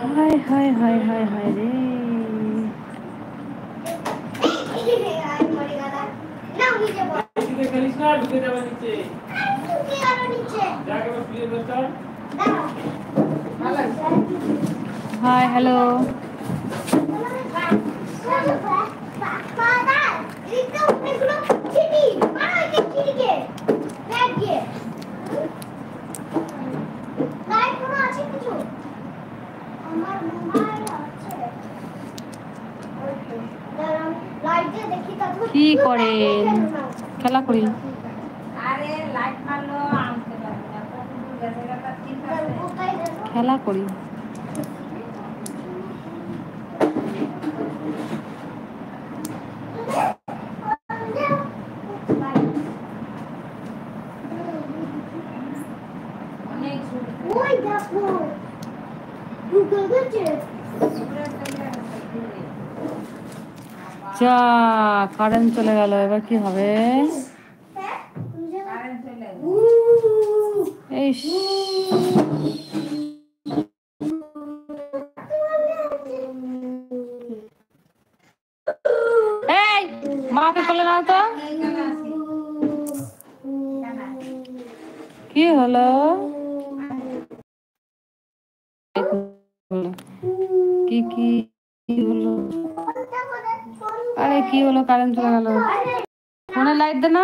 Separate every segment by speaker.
Speaker 1: হায় হায় হায় হায় হায় রে। Hi hello. কি করেন? খেলা করি। খেলা করি। যা কারেন্ট চলে গেল, এবার কি হবে? এই মাকে চলে না তো কি হলো? কি কি হলো? আরে কি হলো? কারেন্ট চলে গেল। ফোনে লাইট দে না।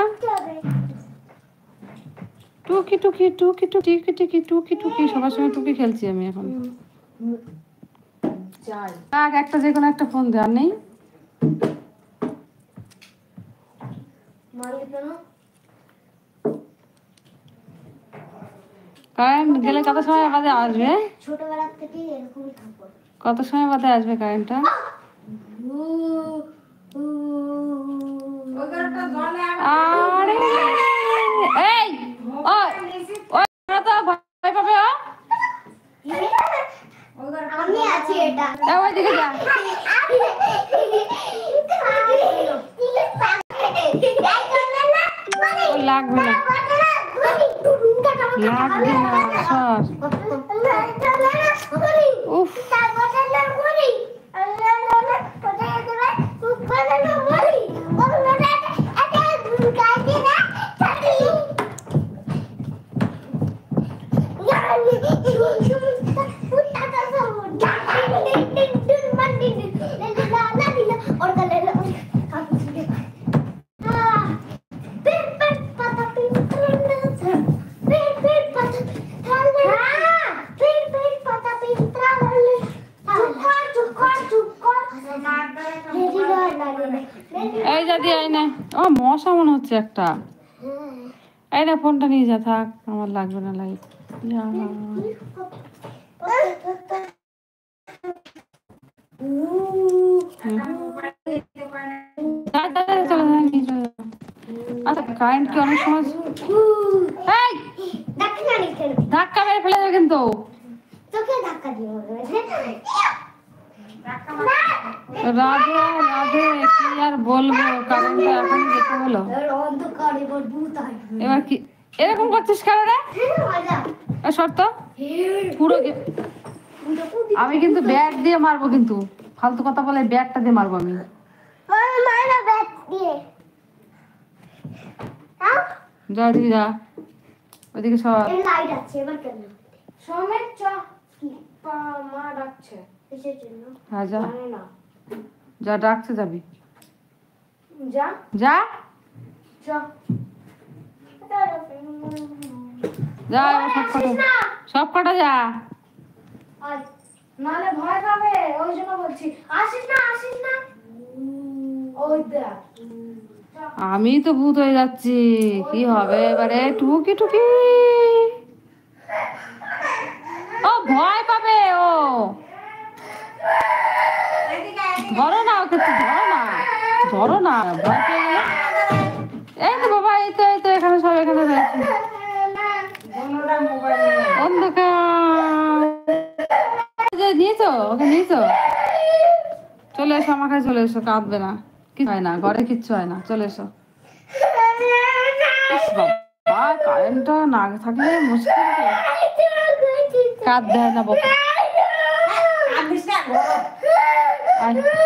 Speaker 1: টুকি টুকি টুকি টুকি টুকি টুকি টুকি সবার সঙ্গে টুকি খেলছি আমি এখন। একটা যে কোনো একটা ফোন দে। আর নেই কারেন্ট গেলে কত সময় বাদে আসবে? ছোটবেলা থেকে এরকমই থাকবো। কত সময় বাদে আসবে কারেন্টটা? আরে এই ওই তো ভয় পাবে। আমি আছি এটা। ওইদিকে যা। লাগবে না লাগবে না সর। উফ এই দাদি এই না, ও মশা মনে হচ্ছে একটা। এই না ফোনটা নিয়ে যা, থাক আমার লাগবে না লাইট। আচ্ছা কারেন্ট কি অনেক সময় ধাক্কা মেরে ফেলে দেবে কিন্তু। রাধে রাধে কি আর বলবো, কারেন্টটা এখন যেতে হলো। এবার কি এরকম করছিস কেন রে? শর্ত পুরো আমি কিন্তু ব্যাট দিয়ে মারবো, কিন্তু ফালতু কথা বলে ব্যাটটা দিয়ে মারবো আমি। যা ওদিকে যা, ওদিকে সব লাইট আছে। এবার কেন সমেত চ কি মা ডাকছে কিসের জন্য? হ্যাঁ যা যা, ডাকছে যাবি যা যা চ যা। সব কটা যা, নালে ভয় পাবে। ওই জন্য বলছি আসিস না ওই দেখ আমি তো ভূত হয়ে যাচ্ছি। কি হবে এবারে? টুকি টুকি ও ভয় পাবে। ও ধরো না ওকে, ধরো না ভয় পেয়ে গেলে। এই তো বাবা, এই তো এখানে সব এখানে রয়েছে। অন্ধকার নিয়েছো ওকে, নিয়েছো? চলে এসো আমার কাছে, চলে এসো, কাঁদবে না, কিছু হয় না, ঘরে কিচ্ছু হয় না, চলে এসো। কারেন্টটা না থাকলে মুশকিল, কাঁদতে হয় না বাবা। আয়